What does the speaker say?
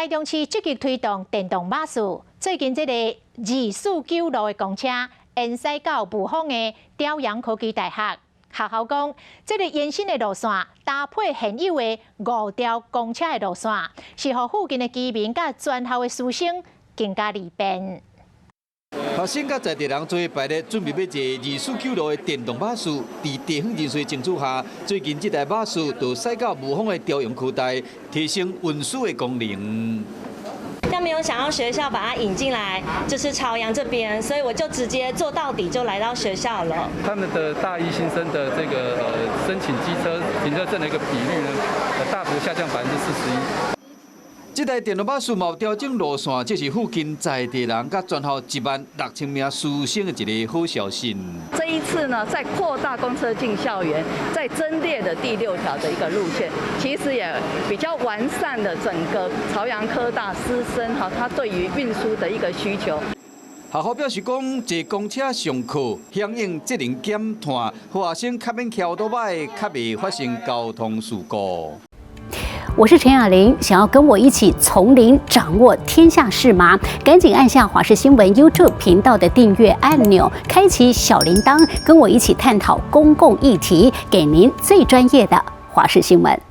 台中市积极推动电动巴士，最近这个249路的公车延驶到雾峰的朝阳科技大学。学校讲，这个延伸的路线搭配现有的5条公车的路线，是让附近的居民甲全校的师生更加利便。学生甲在地人做排列，准备要坐249路的电动巴士。伫地方人士争取下，最近这台巴士就驶到雾峰的朝阳科大，提升运输的功能。但没有想要学校把它引进来，就是朝阳这边，所以我就直接坐到底，就来到学校了。他们的大一新生的这个申请机车停车证的一个比率呢，大幅下降41%。这台电动巴士有调整路线，这是附近在地人甲全校16000名师生的一个好消息。这一次呢，在扩大公车进校园，在增列的第6条的一个路线，其实也比较完善了整个朝阳科大师生他对于运输的一个需求。学校表示讲，坐公车上课响应责任减碳，学生较免骑多摆，较袂发生交通事故。我是陈雅玲，想要跟我一起从零掌握天下事吗？赶紧按下华视新闻 YouTube 频道的订阅按钮，开启小铃铛，跟我一起探讨公共议题，给您最专业的华视新闻。